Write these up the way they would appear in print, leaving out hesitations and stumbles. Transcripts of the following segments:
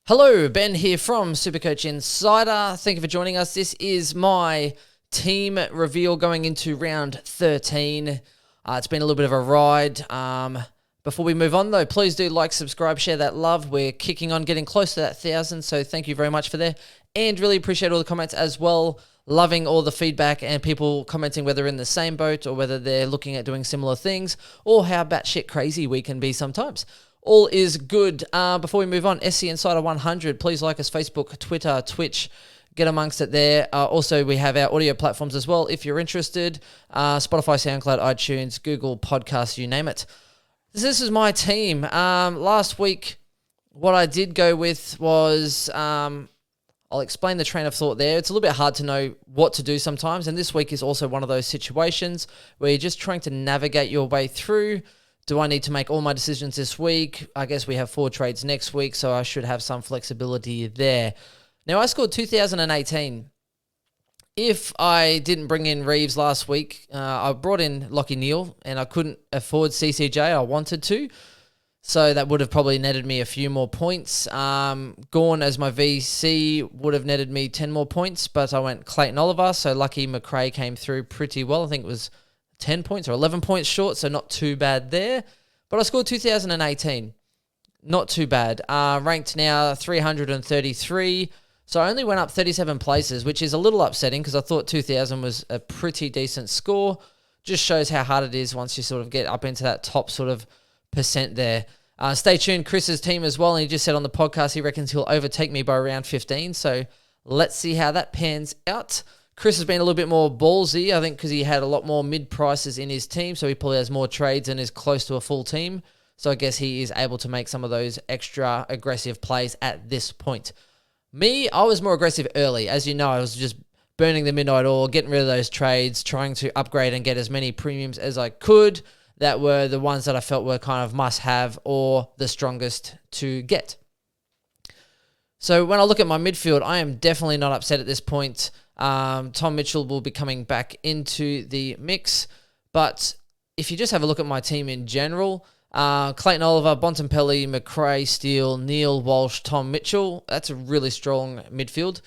Hello, Ben here from Supercoach Insider. Thank you for joining us. This is my team reveal going into round 13. It's been a little bit of a ride. Before we move on, though, please do like, subscribe, share that love. We're kicking on, getting close to that 1,000, so thank you very much for there. And really appreciate all the comments as well. Loving all the feedback and people commenting whether in the same boat or whether they're looking at doing similar things or how batshit crazy we can be sometimes. All is good. Before we move on, SC Insider 100, please like us, Facebook, Twitter, Twitch. Get amongst it there. Also, we have our audio platforms as well if you're interested. Spotify, SoundCloud, iTunes, Google Podcasts, you name it. This is my team. Last week, what I did go with was, I'll explain the train of thought there. It's a little bit hard to know what to do sometimes, and this week is also one of those situations where you're just trying to navigate your way through. Do I need to make all my decisions this week? I guess we have 4 trades next week, so I should have some flexibility there. Now, I scored 2018. If I didn't bring in Reeves last week, I brought in Lachie Neale, and I couldn't afford CCJ. I wanted to, so that would have probably netted me a few more points. Gawn as my VC would have netted me 10 more points, but I went Clayton Oliver, so lucky McRae came through pretty well. I think it was 10 points or 11 points short, so not too bad there. But I scored 2018. Not too bad. Ranked now 333. So I only went up 37 places, which is a little upsetting because I thought 2000 was a pretty decent score. Just shows how hard it is once you sort of get up into that top sort of percent there. Stay tuned, Chris's team as well. And he just said on the podcast he reckons he'll overtake me by around 15. So let's see how that pans out. Chris has been a little bit more ballsy, I think, because he had a lot more mid-prices in his team, so he probably has more trades and is close to a full team. So I guess he is able to make some of those extra aggressive plays at this point. Me, I was more aggressive early. As you know, I was just burning the midnight oil, getting rid of those trades, trying to upgrade and get as many premiums as I could. That were the ones that I felt were kind of must-have or the strongest to get. So when I look at my midfield, I am definitely not upset at this point. Tom Mitchell will be coming back into the mix. But if you just have a look at my team in general, Clayton Oliver, Bontempelli, McRae, Steele, Neale, Walsh, Tom Mitchell, that's a really strong midfield.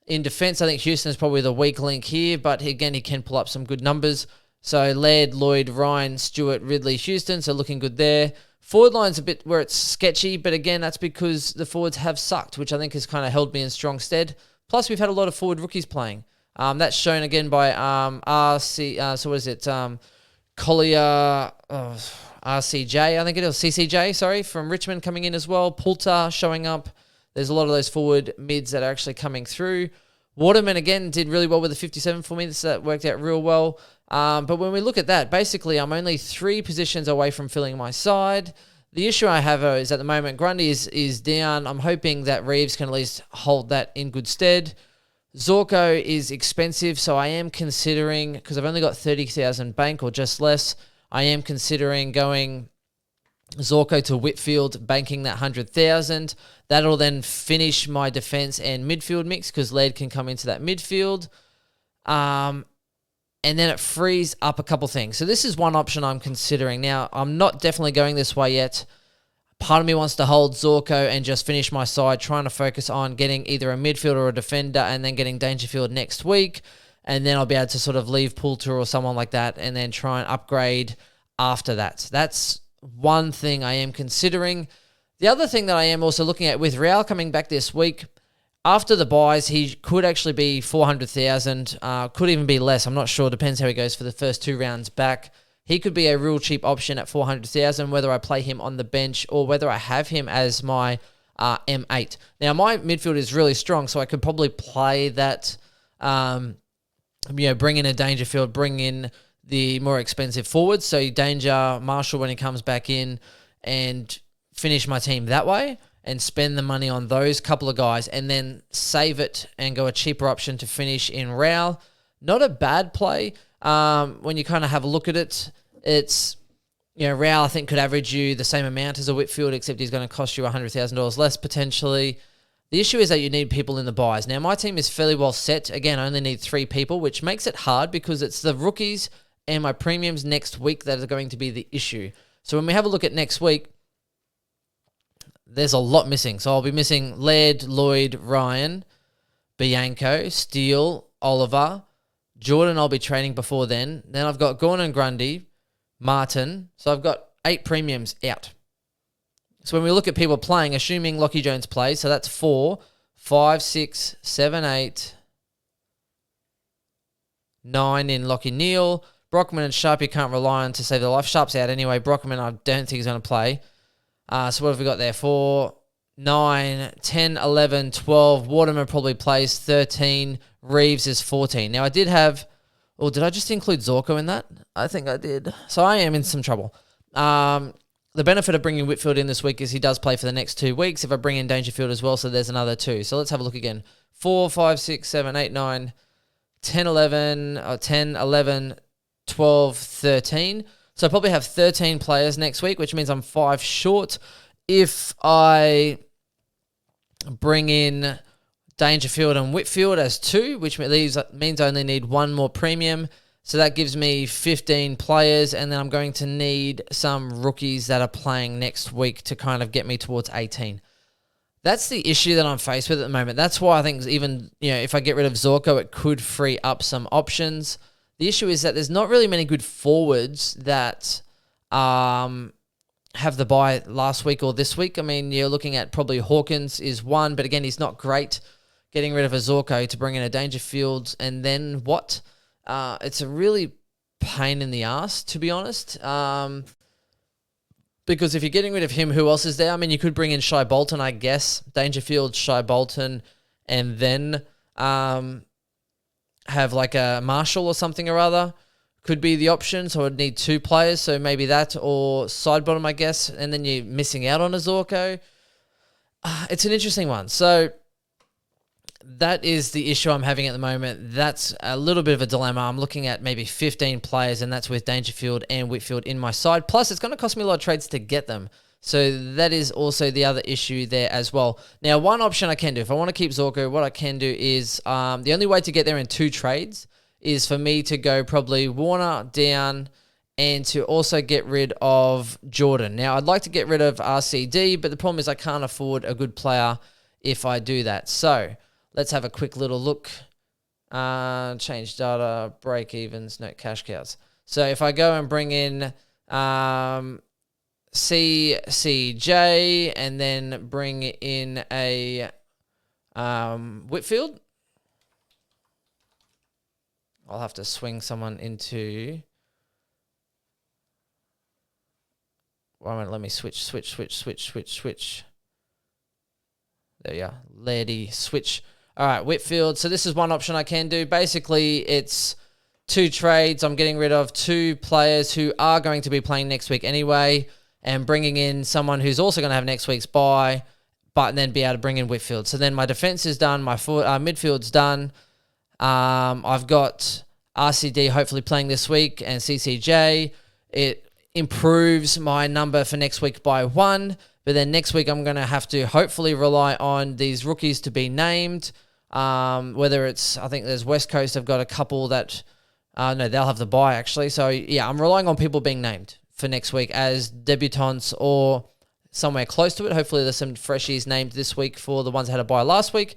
In defence, I think Houston is probably the weak link here, but again, he can pull up some good numbers. So Laird, Lloyd, Ryan, Stewart, Ridley, Houston, so looking good there. Forward line's a bit where it's sketchy, but again, that's because the forwards have sucked, which I think has kind of held me in strong stead. Plus, we've had a lot of forward rookies playing. That's shown again by Collier, RCJ, I think it is, CCJ, sorry, from Richmond coming in as well. Poulter showing up. There's a lot of those forward mids that are actually coming through. Waterman, again, did really well with the 57 for me, so that worked out real well. But when we look at that, basically, I'm only 3 positions away from filling my side. The issue I have is at the moment, Grundy is down. I'm hoping that Reeves can at least hold that in good stead. Zorko is expensive, so I am considering, because I've only got 30,000 bank or just less, I am considering going Zorko to Whitfield, banking that 100,000. That'll then finish my defense and midfield mix because Laird can come into that midfield. And then it frees up a couple things. So this is one option I'm considering. Now, I'm not definitely going this way yet. Part of me wants to hold Zorko and just finish my side, trying to focus on getting either a midfielder or a defender and then getting Dangerfield next week. And then I'll be able to sort of leave Poulter or someone like that and then try and upgrade after that. That's one thing I am considering. The other thing that I am also looking at with Real coming back this week, after the buys, he could actually be 400,000, could even be less. I'm not sure. Depends how he goes for the first 2 rounds back. He could be a real cheap option at 400,000, whether I play him on the bench or whether I have him as my M8. Now, my midfield is really strong, so I could probably play that, bring in a Dangerfield, bring in the more expensive forwards. So Danger, Marshall when he comes back in, and finish my team that way and spend the money on those couple of guys and then save it and go a cheaper option to finish in Rao. Not a bad play. When you kind of have a look at it, it's, Rao I think could average you the same amount as a Whitfield, except he's going to cost you $100,000 less potentially. The issue is that you need people in the buys. Now, my team is fairly well set. Again, I only need 3 people, which makes it hard because it's the rookies and my premiums next week that are going to be the issue. So when we have a look at next week, there's a lot missing. So I'll be missing Laird, Lloyd, Ryan, Bianco, Steele, Oliver, Jordan I'll be trading before then. Then I've got Gorn and Grundy, Martin. So I've got 8 premiums out. So when we look at people playing, assuming Lockie Jones plays, so that's 4, 5, 6, 7, 8, 9 in Lockie Neal. Brockman and Sharp you can't rely on to save their life. Sharp's out anyway. Brockman I don't think he's going to play. So what have we got there? 4, 9, 10, 11, 12. Waterman probably plays 13. Reeves is 14. Now I did have... Or did I just include Zorko in that? I think I did. So I am in some trouble. The benefit of bringing Whitfield in this week is he does play for the next 2 weeks. If I bring in Dangerfield as well, so there's another 2. So let's have a look again. 4, 5, 6, 7, 8, 9, 10, 11, 12, 13. So I probably have 13 players next week, which means I'm 5 short. If I bring in Dangerfield and Whitfield as 2, which means I only need 1 more premium. So that gives me 15 players, and then I'm going to need some rookies that are playing next week to kind of get me towards 18. That's the issue that I'm faced with at the moment. That's why I think even, if I get rid of Zorko, it could free up some options. The issue is that there's not really many good forwards that have the bye last week or this week. I mean, you're looking at probably Hawkins is 1, but again, he's not great. Getting rid of a Zorko to bring in a Dangerfield, and then what? It's a really pain in the ass, to be honest. Because if you're getting rid of him, who else is there? I mean, you could bring in Shai Bolton, I guess. Dangerfield, Shai Bolton, and then have like a Marshall or something or other. Could be the option. So I'd need 2 players. So maybe that or Sidebottom, I guess. And then you're missing out on a Zorko. It's an interesting one. So that is the issue I'm having at the moment. That's a little bit of a dilemma. I'm looking at maybe 15 players, and that's with Dangerfield and Whitfield in my side. Plus, it's going to cost me a lot of trades to get them. So that is also the other issue there as well. Now, one option I can do, if I want to keep Zorko, what I can do is the only way to get there in 2 trades is for me to go probably Warner down and to also get rid of Jordan. Now, I'd like to get rid of RCD, but the problem is I can't afford a good player if I do that. So let's have a quick little look. Change data, break evens, no cash cows. So if I go and bring in CCJ and then bring in a Whitfield, I'll have to swing someone into... Let me switch. There we are. Lairdy, switch. All right, Whitfield. So this is one option I can do. Basically, it's 2 trades. I'm getting rid of 2 players who are going to be playing next week anyway, and bringing in someone who's also going to have next week's bye, but then be able to bring in Whitfield. So then my defense is done. My midfield's done. I've got RCD hopefully playing this week and CCJ. It improves my number for next week by 1. But then next week, I'm going to have to hopefully rely on these rookies to be named. Whether it's, I think there's West Coast, I've got a couple that, no, they'll have the bye actually. So yeah, I'm relying on people being named for next week as debutants or somewhere close to it. Hopefully there's some freshies named this week for the ones that had a bye last week.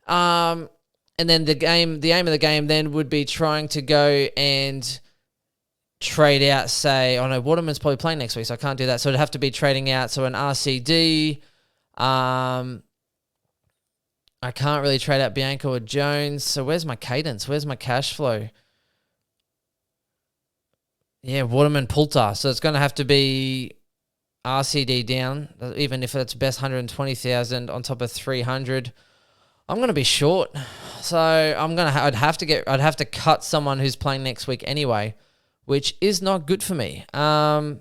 And then the aim of the game then would be trying to go and trade out, say, no, Waterman's probably playing next week, so I can't do that. So it'd have to be trading out. So an RCD, I can't really trade out Bianco or Jones. So where's my cadence? Where's my cash flow? Yeah, Waterman, Poulter. So it's going to have to be RCD down, even if it's best 120,000 on top of 300. I'm going to be short. So I'd have to cut someone who's playing next week anyway, which is not good for me. So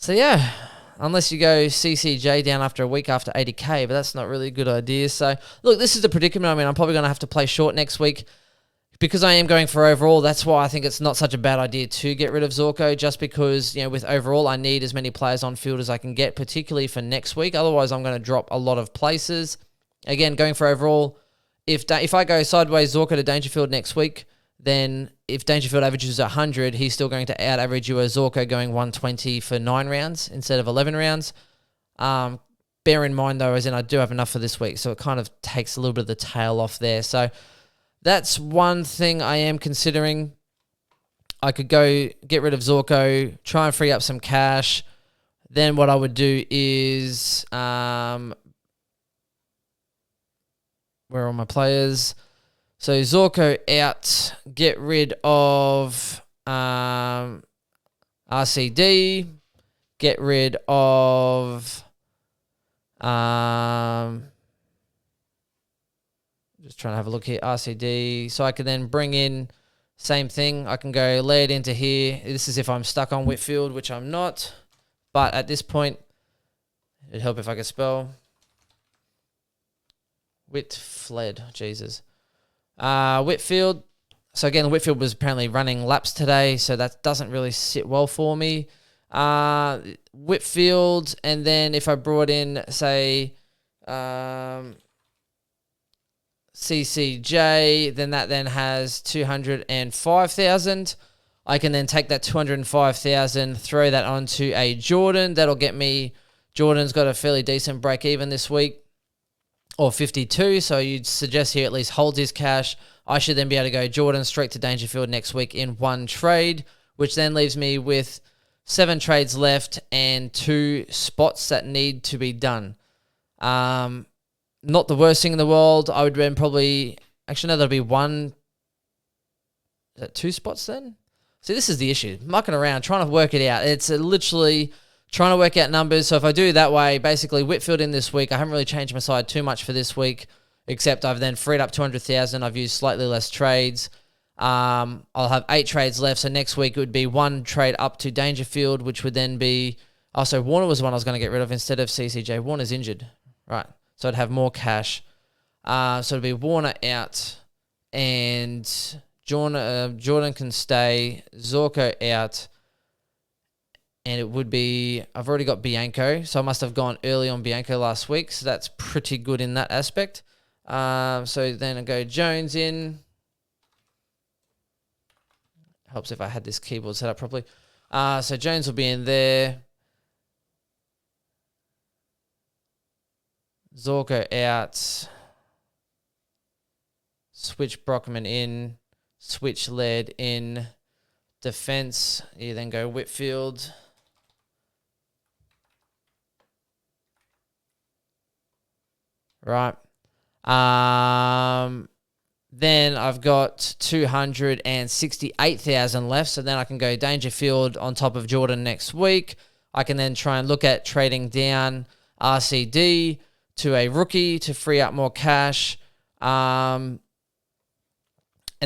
yeah, unless you go CCJ down after a week after 80K, but that's not really a good idea. So look, this is the predicament. I mean, I'm probably going to have to play short next week because I am going for overall. That's why I think it's not such a bad idea to get rid of Zorko, just because, with overall, I need as many players on field as I can get, particularly for next week. Otherwise, I'm going to drop a lot of places. Again, going for overall, if I go sideways Zorko to Dangerfield next week, then if Dangerfield averages 100, he's still going to out-average you a Zorko going 120 for 9 rounds instead of 11 rounds. Bear in mind, though, as in I do have enough for this week, so it kind of takes a little bit of the tail off there. So that's one thing I am considering. I could go get rid of Zorko, try and free up some cash. Then what I would do is, where are all my players? So Zorko out, get rid of RCD, get rid of just trying to have a look here, RCD. So I can then bring in, same thing, I can go lay it into here. This is if I'm stuck on Whitfield, which I'm not. But at this point, it'd help if I could spell. Whitfled, Jesus. Whitfield. So again, Whitfield was apparently running laps today, so that doesn't really sit well for me. Whitfield, and then if I brought in, say, CCJ, then that then has 205,000. I can then take that 205,000, throw that onto a Jordan. That'll get me, Jordan's got a fairly decent break even this week, or 52, so you'd suggest he at least holds his cash. I should then be able to go Jordan straight to Dangerfield next week in one trade, which then leaves me with 7 trades left and 2 spots that need to be done. Not the worst thing in the world. I would then probably, actually no, that'll be 1, is that 2 spots then? See, this is the issue. Mucking around, trying to work it out. It's literally trying to work out numbers. So if I do it that way, basically Whitfield in this week, I haven't really changed my side too much for this week, except I've then freed up 200,000. I've used slightly less trades. I'll have 8 trades left. So next week it would be 1 trade up to Dangerfield, which would then be, also Warner was the one I was going to get rid of instead of CCJ. Warner's injured. Right. So I'd have more cash. So it'd be Warner out and Jordan can stay, Zorko out, and it would be, I've already got Bianco, so I must have gone early on Bianco last week, so that's pretty good in that aspect. So then I go Jones in. Helps if I had this keyboard set up properly. So Jones will be in there. Zorko out. Switch Brockman in. Switch Led in. Defense, you then go Whitfield. Right. Then I've got 268,000 left, so then I can go Dangerfield on top of Jordan next week. I can then try and look at trading down RCD to a rookie to free up more cash. And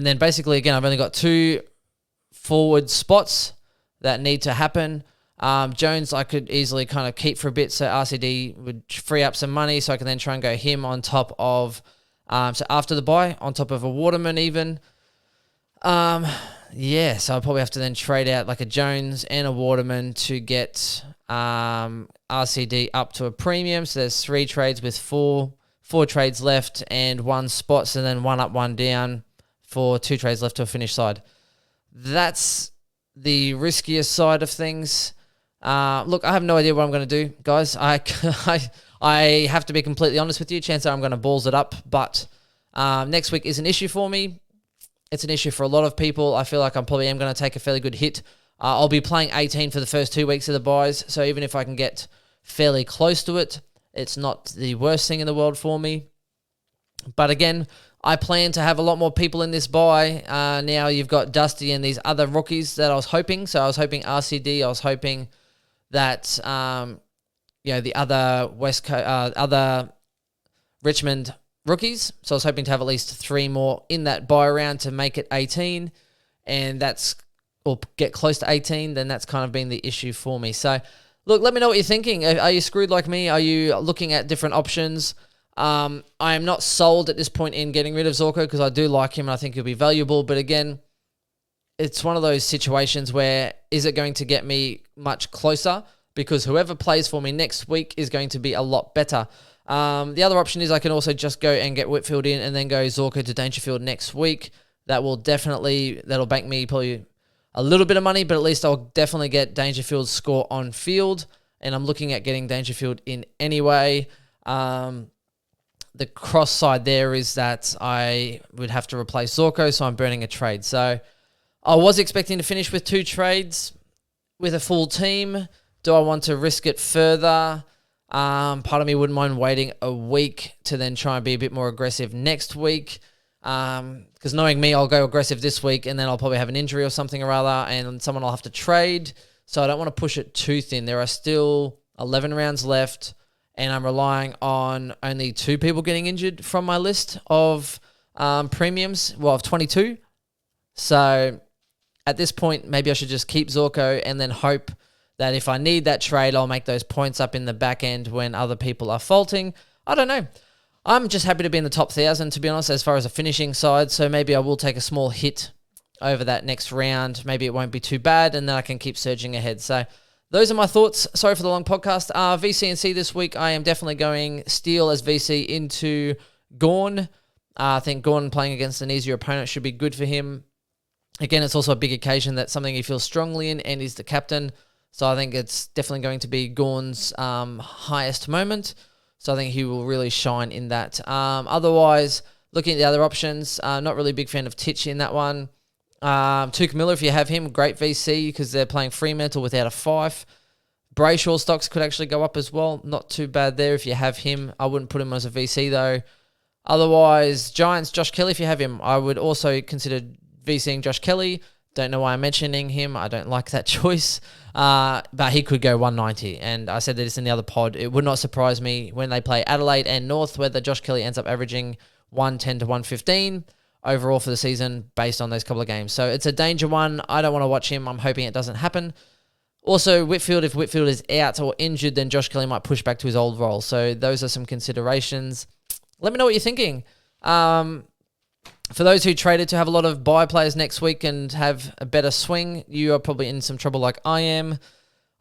then basically, again, I've only got 2 forward spots that need to happen. Jones, I could easily kind of keep for a bit, so RCD would free up some money, so I can then try and go him on top of, so after the buy, on top of a Waterman even. Yeah, so I'll probably have to then trade out like a Jones and a Waterman to get RCD up to a premium. So there's 3 trades with 4 trades left and 1 spot, so then 1 up, 1 down for 2 trades left to a finish side. That's the riskiest side of things. Look, I have no idea what I'm going to do, guys. I have to be completely honest with you. Chances are I'm going to balls it up, but next week is an issue for me. It's an issue for a lot of people. I feel like I probably am going to take a fairly good hit. I'll be playing 18 for the first 2 weeks of the buys, so even if I can get fairly close to it, it's not the worst thing in the world for me. But again, I plan to have a lot more people in this buy. Now you've got Dusty and these other rookies that I was hoping. So I was hoping RCD. I was hoping that the other other Richmond rookies. So I was hoping to have at least 3 more in that buy round to make it 18, and or get close to 18. Then that's kind of been the issue for me. So look, let me know what you're thinking. Are you screwed like me? Are you looking at different options? I am not sold at this point in getting rid of Zorko because I do like him and I think he'll be valuable. But again, it's one of those situations where is it going to get me much closer? Because whoever plays for me next week is going to be a lot better. The other option is I can also just go and get Whitfield in and then go Zorko to Dangerfield next week. That'll bank me probably a little bit of money, but at least I'll definitely get Dangerfield's score on field. and I'm looking at getting Dangerfield in anyway. The cross side there is that I would have to replace Zorko, so I'm burning a trade. So I was expecting to finish with 2 trades with a full team. Do I want to risk it further? Part of me wouldn't mind waiting a week to then try and be a bit more aggressive next week. Because knowing me, I'll go aggressive this week and then I'll probably have an injury or something or other and someone will have to trade. So I don't want to push it too thin. There are still 11 rounds left and I'm relying on only 2 people getting injured from my list of premiums, of 22. So at this point, maybe I should just keep Zorko and then hope that if I need that trade, I'll make those points up in the back end when other people are faulting. I don't know. I'm just happy to be in the top 1,000, to be honest, as far as a finishing side. So maybe I will take a small hit over that next round. Maybe it won't be too bad, and then I can keep surging ahead. So those are my thoughts. Sorry for the long podcast. VC and C this week, I am definitely going Steele as VC into Gorn. I think Gorn playing against an easier opponent should be good for him. Again, it's also a big occasion. That's something he feels strongly in, and he's the captain. So I think it's definitely going to be Gorn's highest moment. So I think he will really shine in that. Otherwise, looking at the other options, not really a big fan of Titch in that one. Tuke Miller, if you have him, great VC because they're playing Fremantle without a Fife. Brayshaw stocks could actually go up as well. Not too bad there if you have him. I wouldn't put him as a VC though. Otherwise, Giants, Josh Kelly, if you have him, I would also consider VCing Josh Kelly. Don't know why I'm mentioning him. I don't like that choice. But he could go 190. And I said this in the other pod. It would not surprise me when they play Adelaide and North, whether Josh Kelly ends up averaging 110 to 115 overall for the season based on those couple of games. So it's a danger one. I don't want to watch him. I'm hoping it doesn't happen. Also, Whitfield, if Whitfield is out or injured, then Josh Kelly might push back to his old role. So those are some considerations. Let me know what you're thinking. For those who traded to have a lot of buy players next week and have a better swing, you are probably in some trouble like I am.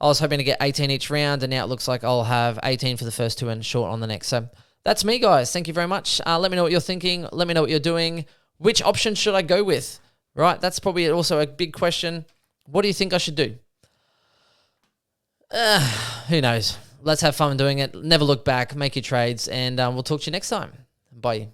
I was hoping to get 18 each round, and now it looks like I'll have 18 for the first 2 and short on the next. So that's me, guys. Thank you very much. Let me know what you're thinking. Let me know what you're doing. Which option should I go with? Right, that's probably also a big question. What do you think I should do? Who knows? Let's have fun doing it. Never look back. Make your trades, and we'll talk to you next time. Bye.